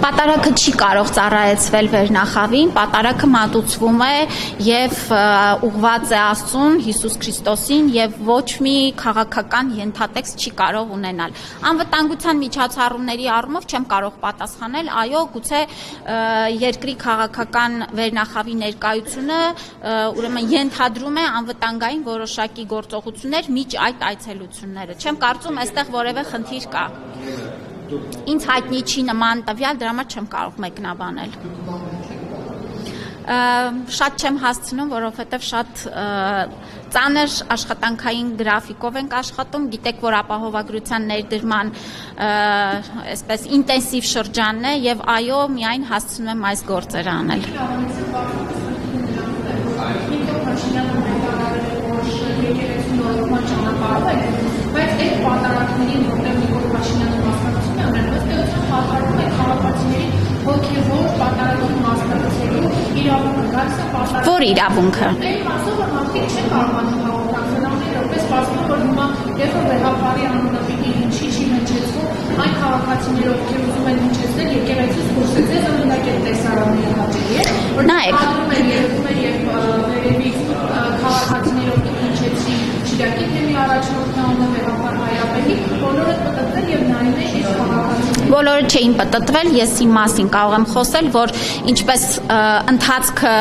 Պատարագը չի կարող ծառայեցվել վերնախավին, պատարագը մատուցվում է եւ ուղղված է Աստծուն, Հիսուս Քրիստոսին եւ ոչ մի քաղաքական ենթատեքստ չի կարող ունենալ։ Անվտանգության միջոցառումների առումով չեմ կարող պատասխանել, այո, գուցե երկրի քաղաքական վերնախավի ներկայությունը ուրեմն ենթադրում է անվտանգային որոշակի գործողություններ միջ այդ այցելությունները։ Չեմ կարծում այստեղ որևէ խնդիր կա։ Ինձ հայտնի չի նման տվյալ, դրա համար չեմ կարող մեկնաբանել։ Շատ չեմ հասցնում, որովհետև շատ ծանր աշխատանքային գրաֆիկով ենք աշխատում, գիտեք, որ ապահովագրության ներդրման այսպես ինտենսիվ շրջանն է եւ այո, միայն հասցնում եմ այս գործերը անել։ Բայց այդ պատարագներին, որտեղ Նիկոլ Փաշինյանը մասնակցում է, ամենասեւության հակառակում է քաղաքացիների հոգեվոր պատարագի մասնակցելու իրավունքը, գալիս է պատարագ։ Որ իրավունքը։ Այն մասով, որ մարդիկ չեն կարողանում հաղորդակցել, ամենրոպես պարզվում, որ հիմա երբ որ վեհապարի անունը պիտի ինչի չի հնչեցվում, այն քաղաքացիները, ովքեր ուզում են հնչեցնել, եկեղեցուց դուրս է, ձեզ օրինակ այդ տեսարանները հաճելի է, որ նայեք, երևում է եւ վերևից քաղաքացիները, ովքեր հնչեցին Շիրակի թեմի առաջնորդն անունը վեհապար Հայապետի, բոլորը պտտվել եւ նայում են այս քաղաքացիներին։ Բոլորը չէին պտտվել, ես իմ մասին կարող եմ խոսել, որ ինչպես ընթացքը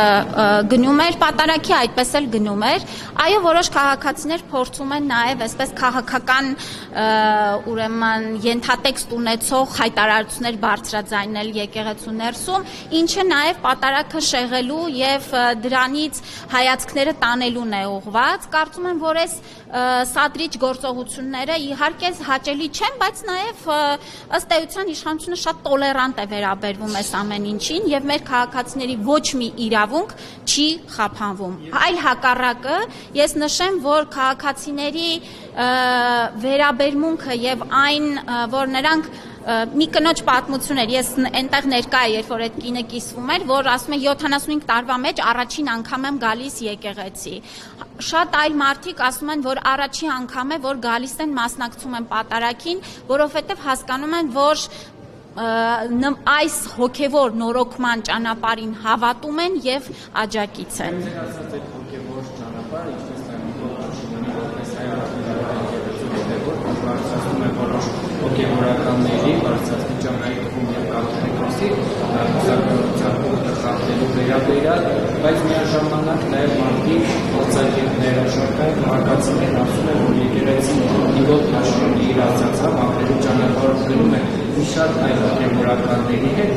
գնում էր պատարագի, այդպես էլ գնում էր։ Այո, որոշ քաղաքացիներ փորձում են նաև այսպես քաղաքական ուրեմն ենթատեքստ ունեցող հայտարարություններ բարձրաձայնել եկեղեցու ներսում, ինչը նաև պատարագը շեղելու եւ դրանից հայացքները տանելուն է ուղղված։ Կարծում եմ, որ այս սադրիչ գործողությունները իհարկե հաճելի չեն, բայց նաև ըստ էության իշխանությունը շատ տոլերանտ է վերաբերվում այս ամեն ինչին եւ մեր քաղաքացիների ոչ մի իրավունք չի խափանվում։ Այլ հակառակը, ես նշեմ, որ քաղաքացիների վերաբերմունքը եւ այն, որ նրանք մի կնոջ պատմություն էր, ես այնտեղ ներկա եմ, երբ որ այդ կինը կիսվում էր, որ ասում է 75 տարվա մեջ առաջին անգամ եմ գալիս եկեղեցի։ Շատ այլ մարդիկ ասում են, որ առաջին անգամ է, որ գալիս են մասնակցում են պատարագին, որովհետև հասկանում են, որ այս հոգևոր նորոգման ճանապարհին հավատում են եւ աջակից են։ Հոգևորականների բարձրաստիճանային խումբ եւ կաթողիկոսի հուսակրթության խախտելու վերաբերյալ, բայց միաժամանակ նաեւ մարդիկ ոցակետները շրջան քաղաքացիներն ասում են, որ եկեղեցին Նիկոլ Փաշինյանի իրացածը մաքրելու ճանապարհով գնում է մի շարք այլ հոգևորականների հետ,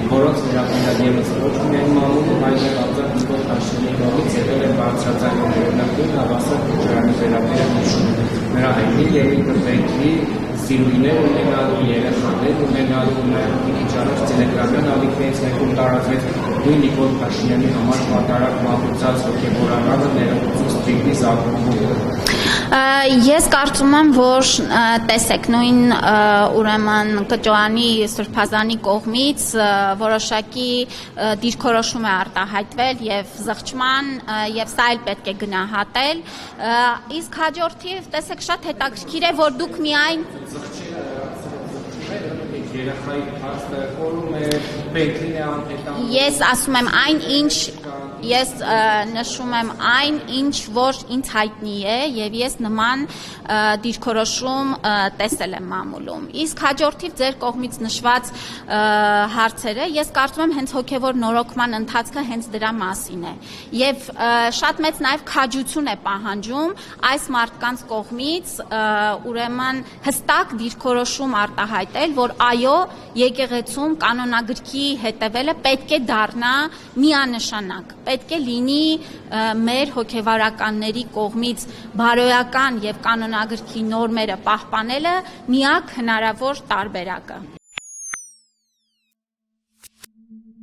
որոնց վերաբերյալ եւս ոչ միայն մամուլում, այլև ազատ Նիկոլ Փաշինյանի կողմից եղել են բարձրաձայններ, օրինակ հավասար քաջարանի վերաբերյալ նշում են նրա հայտնի Լևին Կրպենկի սիրուհիներ ունենալու, երեխաներ ունենալու, նաև մի քիչ առաջ տելեգրամյան ալիքներից մեկում տարածվեց նույն Նիկոլ Փաշինյանի համար պատարագ մատուցած հոգևորականը ներողություն ստրիկտի զարգացումը։ Ես կարծում եմ, որ տեսեք նույն ուրեմն Կճոյանի Սրբազանի կողմից որոշակի դիրքորոշում է արտահայտվել եւ զղջման եւ սա էլ պետք է գնահատել, իսկ հաջորդիվ տեսեք շատ հետաքրքիր է, որ դուք միայն Ես ասում եմ այն ինչ ես նշում եմ այն ինչ որ ինձ հայտնի է եւ ես նման դիրքորոշում տեսել եմ մամուլում իսկ հաջորդիվ ձեր կողմից նշված հարցերը ես կարծում եմ հենց հոգեվոր նորոգման ընթացքը հենց դրա մասին է եւ շատ մեծ նաեւ քաջություն է պահանջում այս մարդկանց կողմից ուրեմն հստակ դիրքորոշում արտահայտել որ այո եկեղեցում կանոնագրքի հետևելը պետք է դառնա միանշանակ պետք է լինի մեր հոգևորականների կողմից բարոյական եւ կանոնագրքի նորմերը պահպանելը միակ հնարավոր տարբերակը